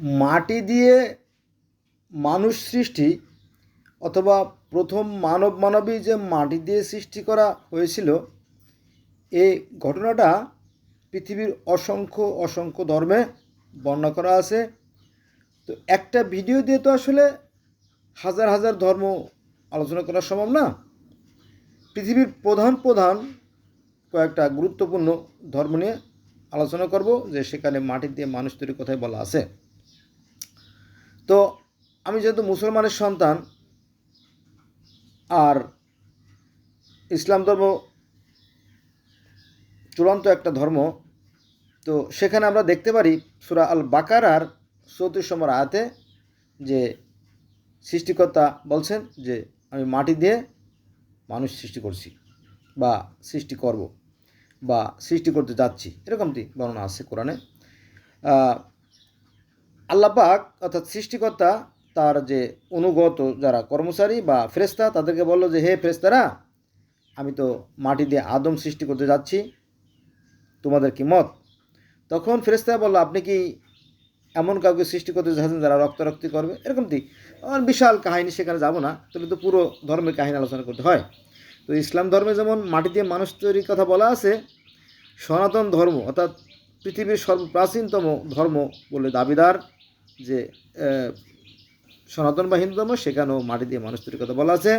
মাটি দিয়ে মানুষ সৃষ্টি অথবা প্রথম মানবী যে মাটি দিয়ে সৃষ্টি করা হয়েছিল, এই ঘটনাটা পৃথিবীর অসংখ্য অসংখ্য ধর্মে বর্ণনা করা আছে। তো একটা ভিডিও দিয়ে তো আসলে হাজার হাজার ধর্ম আলোচনা করা সম্ভব না। পৃথিবীর প্রধান প্রধান কয়েকটা গুরুত্বপূর্ণ ধর্ম নিয়ে আলোচনা করব, যে সেখানে মাটি দিয়ে মানুষ তৈরির কথাই বলা আছে। তো আমি যেহেতু মুসলমানের সন্তান আর ইসলাম ধর্ম চূড়ান্ত একটা ধর্ম, তো সেখানে আমরা দেখতে পারি সূরা আল বাকারার 34 নম্বর আয়াতে যে সৃষ্টিকর্তা বলছেন যে আমি মাটি দিয়ে মানুষ সৃষ্টি করছি বা সৃষ্টি করব বা সৃষ্টি করতে যাচ্ছি, এরকমটি বর্ণনা আছে কোরআনে। আল্লাহ পাক অর্থাৎ সৃষ্টিকর্তা তার যে অনুগত যারা কর্মচারী বা ফেরেশতা তাদেরকে বলল যে হে ফেরেশতারা, আমি তো মাটি দিয়ে আদম সৃষ্টি করতে যাচ্ছি, তোমাদের কি মত? তখন ফেরেশতারা বলল, আপনি কি এমন কাউকে সৃষ্টি করতে চাচ্ছেন যারা রক্তারক্তি করবে? এরকমটি বিশাল কাহিনী, সেখানে যাব না, তবে তো পুরো ধর্মের কাহিনী আলোচনা করতে হয়। তো ইসলাম ধর্মে যেমন মাটি দিয়ে মানুষ তৈরির কথা বলা আছে, সনাতন ধর্ম অর্থাৎ পৃথিবীর সর্বপ্রাচীনতম ধর্ম বলে দাবিদার যে সনাতন বা হিন্দু ধর্ম, সেখানেও মাটি দিয়ে মানুষ তৈরির কথা বলা আছে।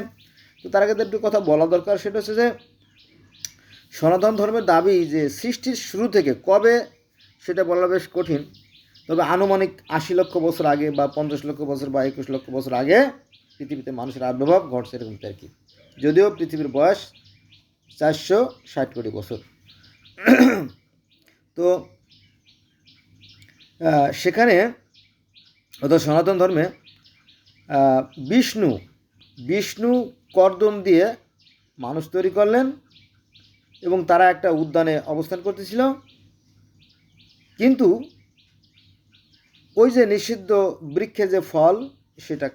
তো তার আগে একটু কথা বলা দরকার, সেটা হচ্ছে যে সনাতন ধর্মের দাবি যে সৃষ্টির শুরু থেকে কবে সেটা বলা বেশ কঠিন, তবে আনুমানিক 80 লক্ষ বছর আগে বা 50 লক্ষ বছর বা 21 লক্ষ বছর আগে পৃথিবীতে মানুষের আবির্ভাব ঘটছে, এরকম আর কি। যদিও পৃথিবীর বয়স 460 কোটি বছর। তো সেখানে অর্থাৎ সনাতন ধর্মে বিষ্ণু কর্দম দিয়ে মানুষ তৈরি করলেন এবং তারা একটা উদ্যানে অবস্থান করতেছিল, কিন্তু ওই যে নিষিদ্ধ বৃক্ষে যে ফল সেটা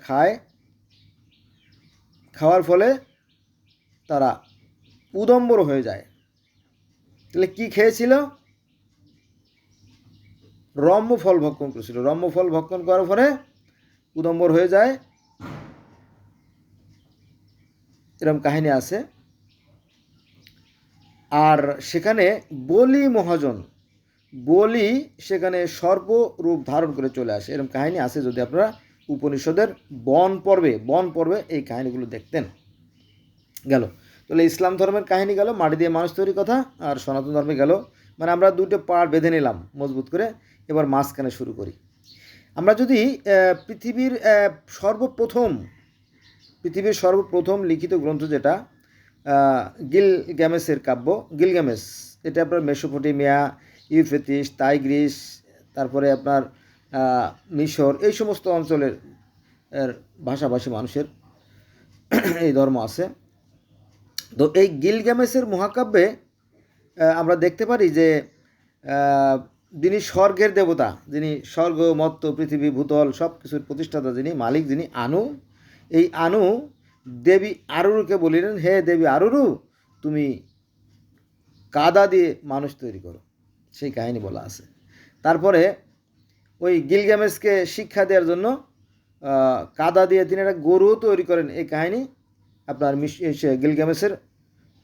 খাওয়ার ফলে তারা উদম্বর হয়ে যায়। তাহলে কি খেয়েছিল? রম্য ফল ভক্ষণ করেছিল। রম্য ফল ভক্ষণ করার ফলে উদম্বর হয়ে যায়, এরকম কাহিনী আছে। আর সেখানে বলি সেখানে সর্বরূপ ধারণ করে চলে আসে, এরকম কাহিনী আছে। যদি আপনারা উপনিষদের বন পর্বে এই কাহিনীগুলো দেখতেন। গেল তাহলে ইসলাম ধর্মের কাহিনী গেল, মাটি দিয়ে মানুষ তৈরির কথা, আর সনাতন ধর্মে গেল। মানে আমরা দুটো পাড় বেঁধে নিলাম মজবুত করে। এবার মাঝখানে শুরু করি। আমরা যদি পৃথিবীর সর্বপ্রথম লিখিত গ্রন্থ যেটা গিলগ্যামেসের কাব্য, গিলগ্যামেস, এটা আপনার মেসোপটেমিয়া, ইউফ্রেটিস, টাইগ্রিস, তারপরে আপনার মিশর, এই সমস্ত অঞ্চলের ভাষাভাষী মানুষের এই ধর্ম আছে। তো এই গিলগ্যামেসের মহাকাব্যে আমরা দেখতে পারি যে যিনি স্বর্গের দেবতা, যিনি স্বর্গ, মর্ত্য, পৃথিবী, ভূতল সব কিছুর প্রতিষ্ঠাতা, যিনি মালিক, যিনি আনু, এই আনু দেবী আরুরুকে বলিলেন, হে দেবী আরুরু, তুমি কাদা দিয়ে মানুষ তৈরি করো। সেই কাহিনী বলা আছে। তারপরে ওই গিলগ্যামেসকে শিক্ষা দেওয়ার জন্য কাদা দিয়ে তিনি একটা গরুও তৈরি করেন। এই কাহিনী আপনার গিলগ্যামেসের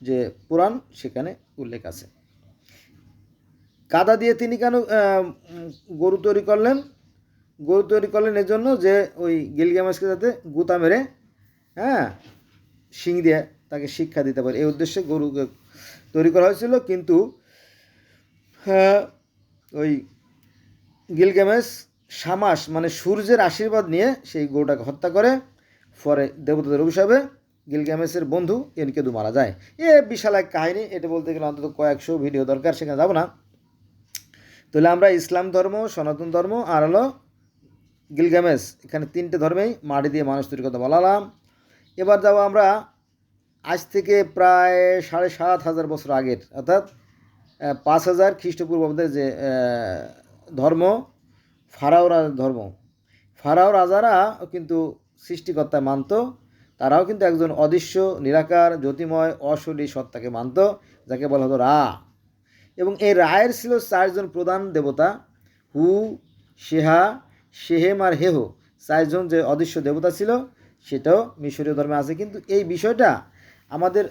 যে পুরাণ সেখানে উল্লেখ আছে। কাদা দিয়ে তিনি কেন গরু তৈরি করলেন? গরু তৈরি করলেন এর জন্য যে ওই গিলগ্যামেসকে যাতে গুতা মেরে শিং দিয়ে তাকে শিক্ষা দিতে পারে, এই উদ্দেশ্যে গরু তৈরি করা হয়েছিল। কিন্তু ওই গিলগ্যামেস শামাস মানে সূর্যের আশীর্বাদ নিয়ে সেই গরুটাকে হত্যা করে। পরে দেবতাদের অভিশাপে গিলগ্যামেসের বন্ধু এনকেদু মারা যায়। বিশাল এক কাহিনী, এটা বলতে গেলে অন্তত কয়েকশো ভিডিও দরকার, সেখানে যাব না। তাহলে আমরা ইসলাম ধর্ম, সনাতন ধর্ম আর হলো গিলগ্যামেস, এখানে তিনটে ধর্মেই মাটি দিয়ে মানুষ তৈরির কথা বলালাম। এবার যাব আমরা আজ থেকে প্রায় 7,500 বছর আগের, অর্থাৎ 5000 খ্রিস্টপূর্বাব্দের যে ধর্ম, ফারাও রাজারা কিন্তু সৃষ্টিকর্তায় মানত। তারাও কিন্তু একজন অদৃশ্য, নিরাকার, জ্যোতিময়, অশরীরী সত্তাকে মানত, যাকে বলা হতো রা। এবং এই রায়ের ছিল 4 জন প্রধান দেবতা, হু, শেহা, শেহেম আর হেহ 4 জন যে অদৃশ্য দেবতা ছিল সেটাও মিশরীয় ধর্মে আছে। কিন্তু এই বিষয়টা আমাদের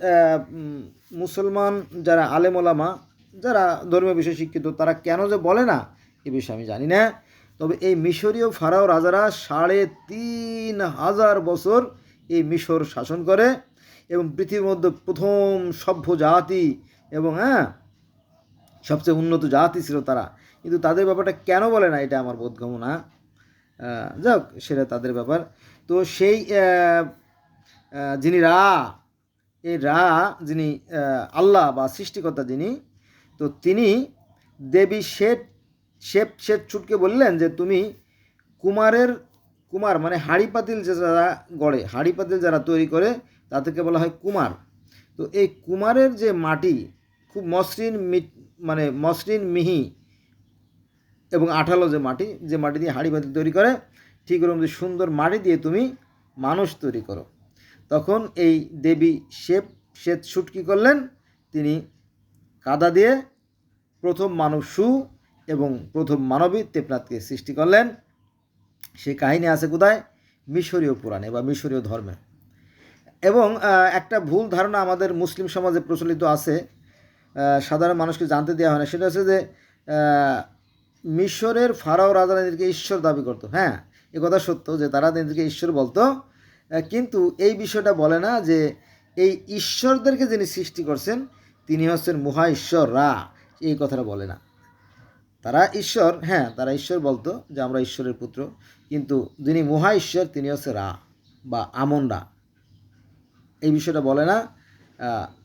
মুসলমান যারা আলেম ওলামা, যারা ধর্মীয় বিষয়ে শিক্ষিত, তারা কেন যে বলে না এ বিষয়ে আমি জানি না। তবে এই মিশরীয় ফারাও রাজারা 3,500 বছর এই মিশর শাসন করে এবং পৃথিবীর মধ্যে প্রথম সভ্য জাতি এবং সবচেয়ে উন্নত জাতি ছিল তারা। কিন্তু তাদের ব্যাপারটা কেন বলে না এটা আমার বোধগম্য না। যাক, সেটা তাদের ব্যাপার। তো সেই যিনি এই যিনি আল্লাহ বা সৃষ্টিকর্তা যিনি, তো তিনি দেবী শেপ ছুটকে বললেন যে তুমি কুমার মানে হাঁড়ি পাতিল যারা গড়ে, হাঁড়ি পাতিল যারা তৈরি করে তাদেরকে বলা হয় কুমার। তো এই কুমারের যে মাটি খুব মসৃণ মিহি এবং আঠালো যে মাটি দিয়ে হাঁড়ি পাতিল তৈরি করে, ঠিক ওরকম যে সুন্দর মাটি দিয়ে তুমি মানুষ তৈরি করো। তখন এই দেবী শেত কী করলেন, তিনি কাদা দিয়ে প্রথম মানব এবং প্রথম মানবী তেপনাথকে সৃষ্টি করলেন। সেই কাহিনী আছে কোথায়? মিশরীয় পুরাণে বা মিশরীয় ধর্মে। এবং একটা ভুল ধারণা আমাদের মুসলিম সমাজে প্রচলিত আছে, সাধারণ মানুষকে জানতে দেওয়া হয় না। সেটা হচ্ছে যে মিশরের ফারাও রাজারা নিজেকে ঈশ্বর দাবি করতো। হ্যাঁ, এ কথা সত্য যে তারা নিজেকে ঈশ্বর বলতো, কিন্তু এই বিষয়টা বলে না যে এই ঈশ্বরদেরকে যিনি সৃষ্টি করছেন তিনি হচ্ছেন মহা ঈশ্বর রা, এই কথাটা বলে না। তারা ঈশ্বর, হ্যাঁ তারা ঈশ্বর বলতো যে আমরা ঈশ্বরের পুত্র, কিন্তু যিনি মহা ঈশ্বর তিনি হচ্ছে রা বা আমন রা, এই বিষয়টা বলে না।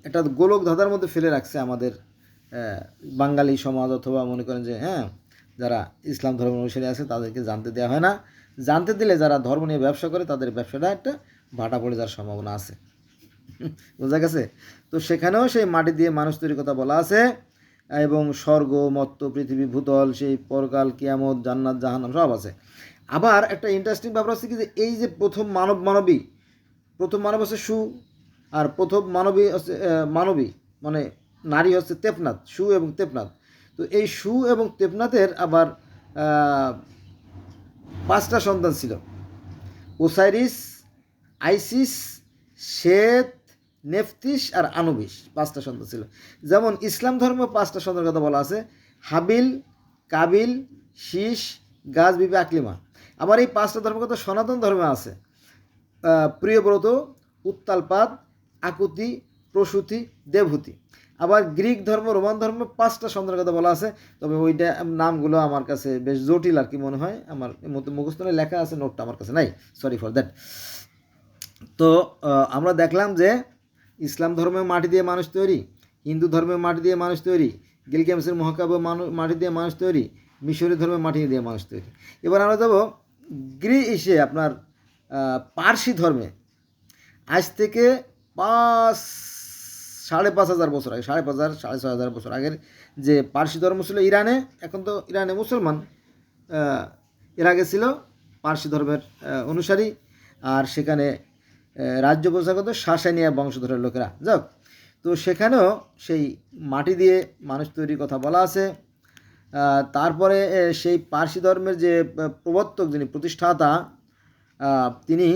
এটা গোলক ধাঁধার মধ্যে ফেলে রাখছে আমাদের বাঙালি সমাজ, অথবা মনে করেন যে যারা ইসলাম ধর্ম অনুসারী আছে তাদেরকে জানতে দেওয়া হয় না। জানতে দিলে যারা ধর্ম নিয়ে ব্যবসা করে তাদের ব্যবসাটা একটা ভাটা পড়ে যাওয়ার সম্ভাবনা আছে। বোঝা গেছে? তো সেখানেও সেই মাটি দিয়ে মানুষ তৈরির কথা বলা আছে, এবং স্বর্গ, মর্ত্য, পৃথিবী, ভূতল, সেই পরকাল, কিয়ামত, জান্নাত, জাহান্নাম সব আছে। আবার একটা ইন্টারেস্টিং ব্যাপার হচ্ছে কি, যে এই যে প্রথম মানব হচ্ছে আর প্রথম মানবী মানে নারী হচ্ছে তেপনাথ, এবং তেপনাথ। তো এই এবং তেপনাথের আবার 5টা সন্তান ছিল: ওসাইরিস, আইসিস, শেত, নেফতিস আর আনুবিস। 5টা সন্তান ছিল। যেমন ইসলাম ধর্মে 5টা সন্তানের কথা বলা আছে: হাবিল, কাবিল, শীষ, গাছ, বিবি, আকলিমা। আবার এই 5টা ধর্মের কথা সনাতন ধর্মে আছে: প্রিয়ব্রত, উত্তালপাদ, আকুতি, প্রসূতি, দেবহূতি। আবার গ্রিক ধর্ম, রোমান ধর্ম 5টা সন্তানের কথা বলা আছে। তবে ওইটা নামগুলো আমার কাছে বেশ জটিল আর কি মনে হয়, আমার মুখস্থ লেখা আছে, নোটটা আমার কাছে নাই, সরি ফর দ্যাট। তো আমরা দেখলাম যে ইসলাম ধর্মে মাটি দিয়ে মানুষ তৈরি, হিন্দু ধর্মে মাটি দিয়ে মানুষ তৈরি, গিলগামেশের মহাকাব্য মাটি দিয়ে মানুষ তৈরি, মিশরী ধর্মে মাটি দিয়ে মানুষ তৈরি। এবার আমরা যাব আপনার পার্সি ধর্মে। আজ থেকে 5,500 বছর আগে, 5,500 6,500 বছর আগের যে পার্সি ধর্ম ছিল ইরানে, এখন তো ইরানে মুসলমান, এর আগে ছিল পার্সি ধর্মের অনুসারী, আর সেখানে রাজ্য প্রচার করতো সাসানিয়া বংশধরের লোকেরা। যাক, তো সেখানেও সেই মাটি দিয়ে মানুষ তৈরির কথা বলা আছে। তারপরে সেই পার্সি ধর্মের যে প্রবর্তক, যিনি প্রতিষ্ঠাতা, তিনি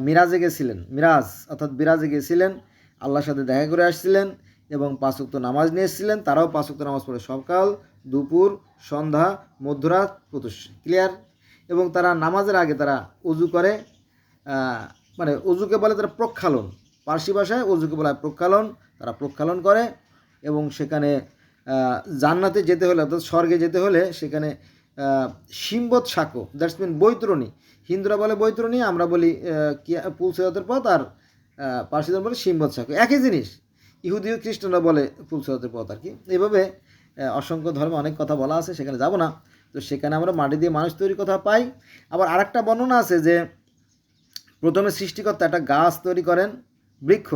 মিরাজে গেছিলেন, আল্লাহর সাথে দেখা করে আসছিলেন এবং 5 ওয়াক্ত নামাজ নিয়ে এসেছিলেন। তারাও 5 ওয়াক্ত নামাজ পড়ে সকাল, দুপুর, সন্ধ্যা, মধ্যরাত, প্রত্যুষ, ক্লিয়ার। এবং তারা নামাজের আগে তারা উজু করে, মানে উজুকে বলে তারা প্রক্ষালন, পার্সি ভাষায় উজুকে বলা হয় প্রক্ষালন। তারা প্রক্ষালন করে এবং সেখানে জান্নাতে যেতে হলে, অর্থাৎ স্বর্গে যেতে হলে সেখানে সিম্বত সাঁকো, দ্যাটস মিন বৈতরণী। হিন্দুরা বলে বৈতরণী, আমরা বলি পুল সিরাতের পথ, আর পার্সিদের বলে সিম্বত সাঁকো, একই জিনিস। ইহুদি ও খ্রিস্টানরা বলে পুল সিরাতের পথ আর কি। এইভাবে অসংখ্য ধর্মে অনেক কথা বলা আছে, সেখানে যাব না। তো সেখানে আমরা মাটি দিয়ে মানুষ তৈরির কথা পাই। আবার আরেকটা বর্ণনা আছে যে প্রথমে সৃষ্টিকর্তা একটা গাছ তৈরি করেন, বৃক্ষ,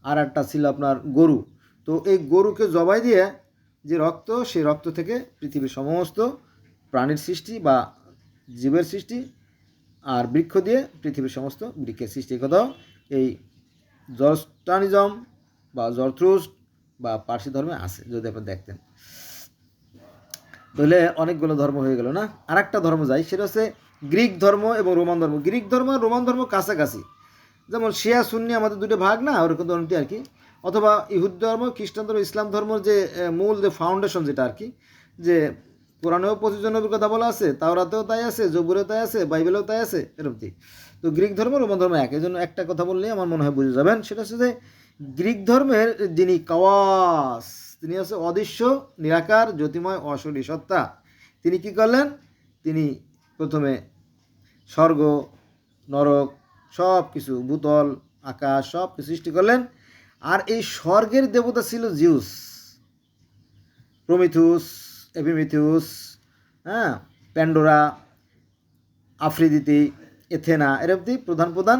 আর একটা ছিল আপনার গরু। তো এই গরুকে জবাই দিয়ে যে রক্ত, সেই রক্ত থেকে পৃথিবীর সমস্ত প্রাণীর সৃষ্টি বা জীবের সৃষ্টি, আর বৃক্ষ দিয়ে পৃথিবীর সমস্ত বৃক্ষের সৃষ্টি। কথা এই জরস্ট্রানিজম বা জরথ্রুস্ট বা পার্সি ধর্মে আছে, যদি আপনি দেখতেন। তাহলে অনেকগুলো ধর্ম হয়ে গেল না। আর একটা ধর্ম যাই, সেটা হচ্ছে গ্রিক ধর্ম এবং রোমান ধর্ম। গ্রিক ধর্ম আর রোমান ধর্ম কাছাকাছি, যেমন শিয়া সুন্নি আমাদের দুটো ভাগ না, ওরকম ধর্মটি আর কি। অথবা ইহুদ ধর্ম, খ্রিস্টান ধর্ম, ইসলাম ধর্মের যে মূল যে ফাউন্ডেশন যেটা আর কি, যে কোরআনেও 25 নবীর কথা বলা আছে, তাওরাতেও তাই আছে, জবুরেও তাই আছে, বাইবেলেও তাই আছে, এরকমটি। তো গ্রিক ধর্ম রোমান ধর্ম এক, এই জন্য একটা কথা বললেই আমার মনে হয় বুঝে যাবেন। সেটা হচ্ছে যে গ্রিক ধর্মের যিনি কাওয়াস, তিনি হচ্ছে অদৃশ্য নিরাকার জ্যোতিময় অশরীরী সত্তা। তিনি কি করলেন? তিনি প্রথমে স্বর্গ, নরক, সব কিছু, ভূতল, আকাশ, সব কিছু সৃষ্টি করলেন। আর এই স্বর্গের দেবতা ছিল জিউস, প্রমিথিউস, এপিমিথিউস, হ্যাঁ, প্যান্ডোরা, আফ্রিদিতি, এথেনা, এরকম প্রধান প্রধান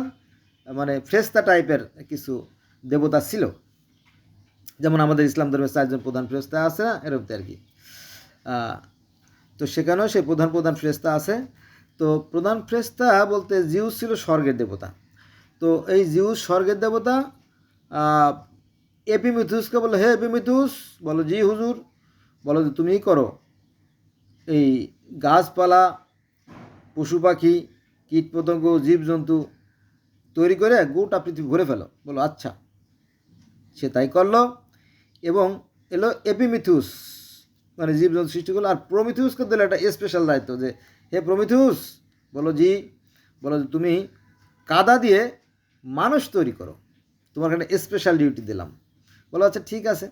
মানে ফেরেশতা টাইপের কিছু দেবতা ছিল। যেমন আমাদের ইসলাম ধর্মের 4জন প্রধান ফেরেশতা আছে না, এরকম আর কি। তো সেখানেও সেই প্রধান প্রধান ফেরেশতা আছে। তো প্রধান ফেরেশতা বলতে জিউস ছিল স্বর্গের দেবতা। তো এই জিউস স্বর্গের দেবতা এপিমিথিউসকে বললো, হে এপিমিথিউস, বলো জি হুজুর, বলো যে তুমিই করো, এই গাছপালা, পশু পাখি, কীট পতঙ্গ, জীবজন্তু তৈরি করে গোটা পৃথিবী ভরে ফেলো। বলো আচ্ছা। সে তাই করলো এবং এলো এপিমিথিউস, মানে জীবজন্তু সৃষ্টি করলো। আর প্রমিথিউসকে দিল একটা স্পেশাল দায়িত্ব, যে হে প্রমিথিউস, বলো জি, বলো যে তুমি কাদা দিয়ে মানুষ তৈরি করো, তোমার একটা স্পেশাল ডিউটি দিলাম। বলো আচ্ছা ঠিক আছে।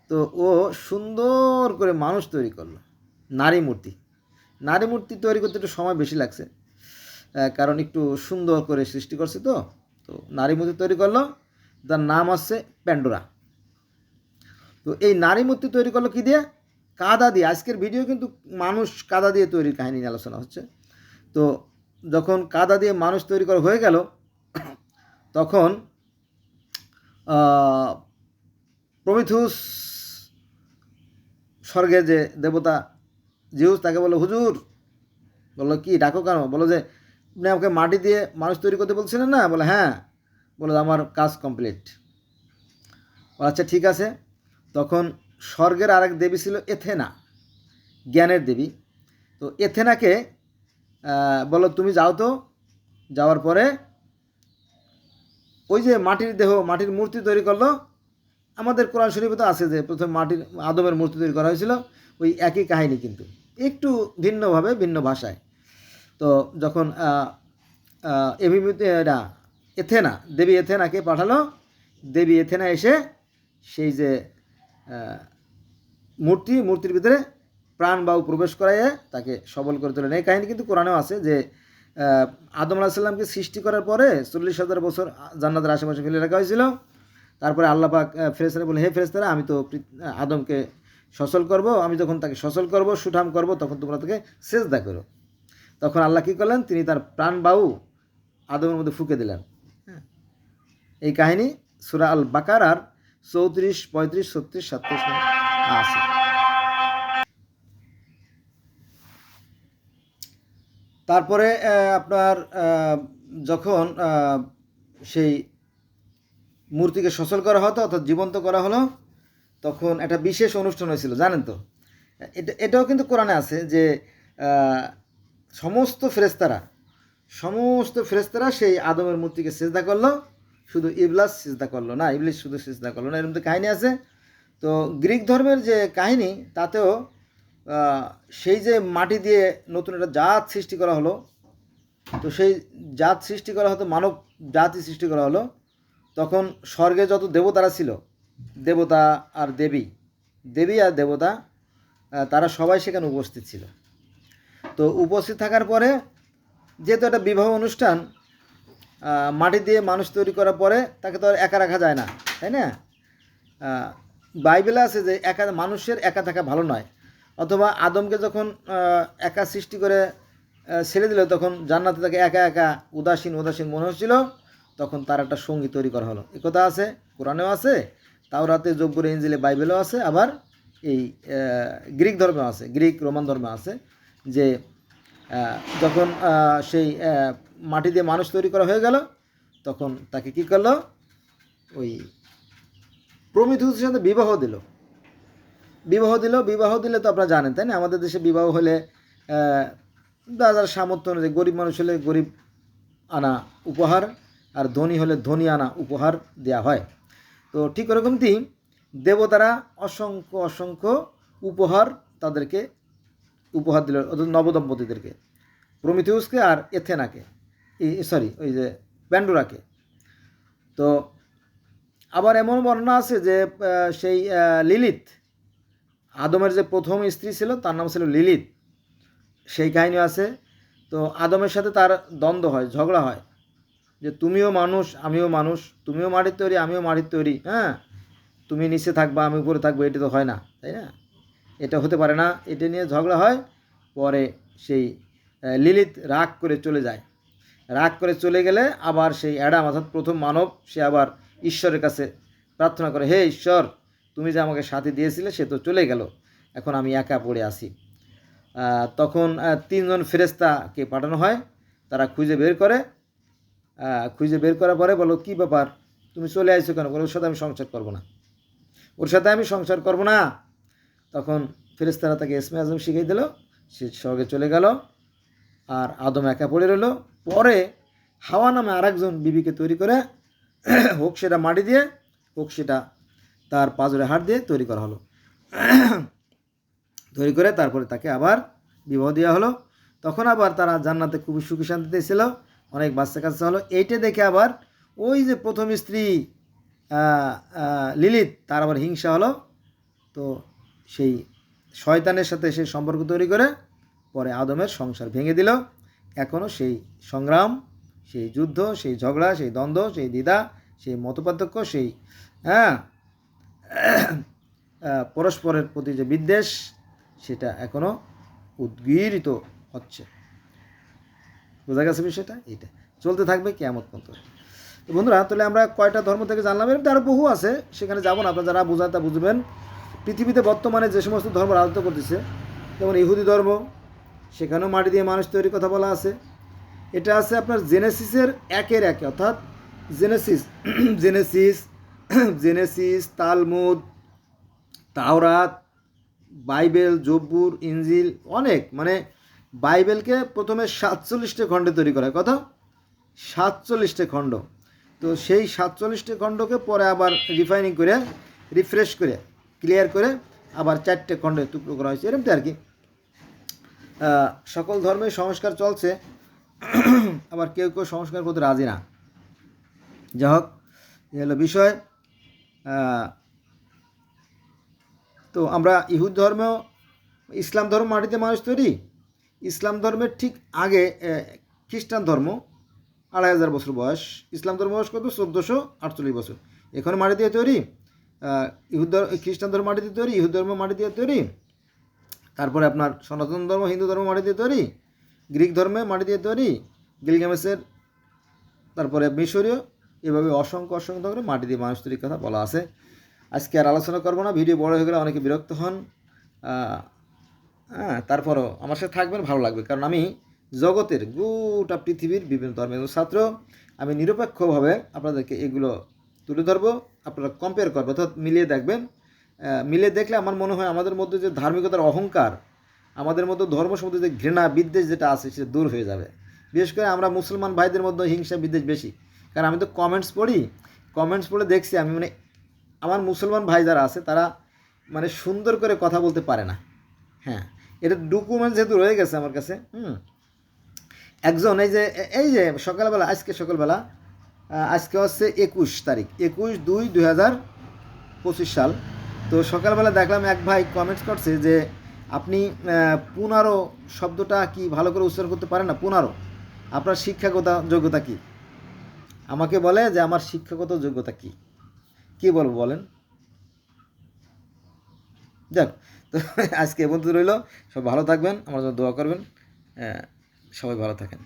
তো ও সুন্দর করে মানুষ তৈরি করলো, নারী মূর্তি। নারী মূর্তি তৈরি করতে একটু সময় বেশি লাগছে, কারণ একটু সুন্দর করে সৃষ্টি করছে। তো তো নারী মূর্তি তৈরি করলো, তার নাম হচ্ছে প্যান্ডোরা। তো এই নারী মূর্তি তৈরি করলো কি দিয়ে? কাদা দিয়ে। আজকের ভিডিও কিন্তু মানুষ কাদা দিয়ে তৈরির কাহিনী নিয়ে আলোচনা হচ্ছে। তো যখন কাদা দিয়ে মানুষ তৈরি করা হয়ে গেল, তখন প্রমিথিউস, স্বর্গের যে দেবতা জিউস, তাকে বললো হুজুর, বললো কি ডাকো কেন? বলো যে আপনি আমাকে মাটি দিয়ে মানুষ তৈরি করতে বলছিলেন না? বলে হ্যাঁ। বলো আমার কাজ কমপ্লিট। আচ্ছা ঠিক আছে। তখন স্বর্গের আরেক দেবী ছিল এথেনা, জ্ঞানের দেবী। তো এথেনাকে বলো তুমি যাও তো। যাওয়ার পরে ওই যে মাটির দেহ, মাটির মূর্তি তৈরি করলো। আমাদের কোরআন শরীফে তো আছে যে প্রথম মাটির আদমের মূর্তি তৈরি করা হয়েছিল, ওই একই কাহিনী কিন্তু একটু ভিন্নভাবে, ভিন্ন ভাষায়। তো যখন এথেনা, দেবী এথেনাকে পাঠালো, দেবী এথেনা এসে সেই যে মূর্তির ভিতরে প্রাণবায়ু প্রবেশ করাইয়ে তাকে সবল করে তোলেন। এই কাহিনী কিন্তু কোরআনেও আছে যে আদম আলাইহিস সালামকে সৃষ্টি করার পরে 40,000 বছর জান্নাতের আশেপাশে ফেলে রাখা হয়েছিল। তারপরে আল্লাহ পাক ফেরেশতারা বলে, হে ফেরেশতারা, আমি তো আদমকে সচল করব, আমি যখন তাকে সচল করব, সুঠাম করব, তখন তোমরা তাকে সেজদা করো। তখন আল্লাহ কী করলেন? তিনি তার প্রাণবায়ু আদমের মধ্যে ফুঁকে দিলেন। এই কাহিনী সূরা আল বাকারার 34, 35, 36, 37 আছে। তারপরে আপনার যখন সেই মূর্তিকে সচল করা হতো, অর্থাৎ জীবন্ত করা হলো, তখন একটা বিশেষ অনুষ্ঠান হয়েছিল, জানেন তো? এটাও কিন্তু কোরআনে আছে যে সমস্ত ফেরেশতারা সেই আদমের মূর্তিকে সিজদা করলো, শুধু ইবলিস সিজদা করলো না, ইবলিস শুধু সিজদা করলো না, এরকম তো কাহিনী আছে। তো গ্রিক ধর্মের যে কাহিনী, তাতেও সেই যে মাটি দিয়ে নতুন একটা জাত সৃষ্টি করা হলো, তো সেই জাত সৃষ্টি করা হতো, মানব জাতি সৃষ্টি করা হলো। তখন স্বর্গে যত দেবতারা ছিল, দেবতা আর দেবী আর দেবতা, তারা সবাই সেখানে উপস্থিত ছিল। তো উপস্থিত থাকার পরে যেহেতু একটা বিবাহ অনুষ্ঠান, মাটি দিয়ে মানুষ তৈরি করার পরে তাকে তো আর একা রাখা যায় না, তাই না? বাইবেলে আছে যে মানুষের একা থাকা ভালো নয়। অথবা আদমকে যখন একা সৃষ্টি করে ছেড়ে দিল, তখন জান্নাতে তাকে একা একা উদাসীন মনে হচ্ছিল, তখন তার একটা সঙ্গী তৈরি করা হলো। এ কথা আছে, কোরআনেও আছে, তাওরাতে, জব্বুরে, ইনজিলে, বাইবেলেও আছে, আবার এই গ্রিক ধর্মেও আছে, গ্রিক রোমান ধর্মে আছে যে যখন সেই মাটি দিয়ে মানুষ তৈরি করা হয়ে গেল, তখন তাকে কী করলো? ওই প্রমিথিউসের সাথে বিবাহ দিল। বিবাহ দিলে তো আপনারা জানেন, তাই না? আমাদের দেশে বিবাহ হলে যার সামর্থ্য অনুযায়ী, গরিব মানুষ হলে গরিব আনা উপহার, আর ধনী হলে ধনী আনা উপহার দেওয়া হয়। তো ঠিক ওরকমটি দেবতারা অসংখ্য অসংখ্য উপহার তাদেরকে উপহার দিল নবদম্পতিদেরকে, প্রমিথিউসকে আর এথেনাকে, ওই যে প্যান্ডোরাকে। তো আবার এমন বর্ণনা আছে যে সেই লিলিত, আদমের যে প্রথম স্ত্রী ছিল তার নাম ছিল লিলিত, সেই কাহিনী আছে। তো আদমের সাথে তার দ্বন্দ্ব হয়, ঝগড়া হয়, যে তুমিও মানুষ আমিও মানুষ, তুমিও মাটির তৈরি আমিও মাটির তৈরি, হ্যাঁ, তুমি নিচে থাকবা আমি উপরে থাকবো, এটা তো হয় না, তাই না? এটা হতে পারে না, এটা নিয়ে ঝগড়া হয়। পরে সেই লিলিত রাগ করে চলে যায়। রাগ করে চলে গেলে আবার সেই অ্যাডাম অর্থাৎ প্রথম মানব, সে আবার ঈশ্বরের কাছে প্রার্থনা করে, হে ঈশ্বর, তুমি যে আমাকে সাথী দিয়েছিলে সে তো চলে গেল, এখন আমি একা পড়ে আছি। তখন 3 জন ফেরেশতাকে পাঠানো হয়, তারা খুঁজে বের করার পরে বলো, কী ব্যাপার, তুমি চলে আসছো কেন? বলো, ওর সাথে আমি সংসার করবো না। তখন ফেরেশতারা তাকে ইসমে আজম শিখিয়ে দিল, সে স্বর্গে চলে গেল, আর আদম একা পড়ে রইল। পরে হাওয়া নামে আরেকজন বিবিকে তৈরি করে, হোক সেটা মাটি দিয়ে, হোক সেটা তার পাঁজরে হাড় দিয়ে তৈরি করা হলো। তৈরি করে তারপরে তাকে আবার বিবাহ দেওয়া হলো। তখন আবার তারা জান্নাতে খুবই সুখী শান্তিতে ছিল, অনেক বাচ্চা কাচ্চা হলো। এইটা দেখে আবার ওই যে প্রথম স্ত্রী লিলিত, তার আবার হিংসা হলো। তো সেই শয়তানের সাথে সেই সম্পর্ক তৈরি করে পরে আদমের সংসার ভেঙে দিল। এখনও সেই সংগ্রাম, সেই যুদ্ধ, সেই ঝগড়া, সেই দ্বন্দ্ব, সেই দ্বিধা, সেই মতপার্থক্য, সেই পরস্পরের প্রতি যে বিদ্বেষ, সেটা এখনও উদ্গীরিত হচ্ছে। বোঝা গেছে বিষয়টা? এইটা চলতে থাকবে কিয়ামত পর্যন্ত। তো বন্ধুরা, তাহলে আমরা কয়টা ধর্ম থেকে জানলাম, এরকম আরও বহু আছে, সেখানে যাবো না, আপনারা যারা বোঝান তা বুঝবেন। পৃথিবীতে বর্তমানে যে সমস্ত ধর্ম রাজত্ব করতেছে, যেমন ইহুদি ধর্ম, সেখানেও মাটি দিয়ে মানুষ তৈরির কথা বলা আছে। এটা আছে আপনার জেনেসিসের 1:1, অর্থাৎ জেনেসিস, তালমুদ, তাওরাত, বাইবেল, জব্বুর, ইনজিল, অনেক, মানে বাইবেলকে প্রথমে 47টে খণ্ডে তৈরি করা, কত? 47টে খণ্ড। তো সেই 47টে খণ্ডকে পরে আবার রিফাইনিং করে, রিফ্রেশ করে, ক্লিয়ার করে আবার 4টে খণ্ডে টুকরো করা হয়েছে, এরকম আর কি। সকল ধর্মের সংস্কার চলছে, আবার কেউ কেউ সংস্কার করতে রাজি না। যাই হোক, এ হলো বিষয়। তো আমরা ইহুদ ধর্ম, ইসলাম ধর্ম মাটিতে মানুষ তৈরি। ইসলাম ধর্মের ঠিক আগে খ্রিস্টান ধর্ম, 2500 বছর বয়স। ইসলাম ধর্ম বয়স কত? 1448 বছর। এখানে মাটি দিয়ে তৈরি। খ্রিস্টান ধর্ম মাটি দিয়ে তৈরি, ইহুদ ধর্ম মাটি দিয়ে তৈরি। তারপরে আপনার সনাতন ধর্ম, হিন্দু ধর্ম মাটি দিয়ে তৈরি। গ্রিক ধর্মে মাটি দিয়ে তৈরি, গিলগামেশের, তারপরে মিশরীয়, এভাবে অসংখ্য ধরে মাটি দিয়ে মানুষ তৈরির কথা বলা আছে। আজকে আর আলোচনা করবো না, ভিডিও বড় হয়ে গেলে অনেকে বিরক্ত হন। তারপরও আমার সাথে থাকবেন, ভালো লাগবে, কারণ আমি জগতের গোটা পৃথিবীর বিভিন্ন ধর্মের ছাত্র। আমি নিরপেক্ষভাবে আপনাদেরকে এগুলো তুলে ধরবো, আপনারা কম্পেয়ার করবেন, অর্থাৎ মিলিয়ে দেখবেন। মিলিয়ে দেখলে আমার মনে হয় আমাদের মধ্যে যে ধার্মিকতার অহংকার, আমাদের মধ্যে ধর্ম সম্বন্ধে যে ঘৃণা বিদ্বেষ যেটা আছে, সেটা দূর হয়ে যাবে। বিশেষ করে আমরা মুসলমান ভাইদের মধ্যে হিংসা বিদ্বেষ বেশি, কারণ আমি তো কমেন্টস পড়ে দেখছি আমি, মানে আমার মুসলমান ভাই যারা আছে তারা মানে সুন্দর করে কথা বলতে পারে না। হ্যাঁ, এটা ডকুমেন্ট যেহেতু রয়ে গেছে আমার কাছে। একজন এই যে সকালবেলা, আজকে হচ্ছে 21 তারিখ, 21/2/2025 সাল। তো সকালবেলা দেখলাম এক ভাই কমেন্টস করছে যে আপনি 15 শব্দটা কি ভালো করে উচ্চারণ করতে পারেন না? 15, আপনার শিক্ষাগত যোগ্যতা কি? আমাকে বলে যে আমার শিক্ষাগত যোগ্যতা কি বলবো বলেন? যাক, তো আজকে এ পর্যন্ত রইল। সব ভালো থাকবেন, আমার জন্য দোয়া করবেন। সবাই ভালো থাকেন।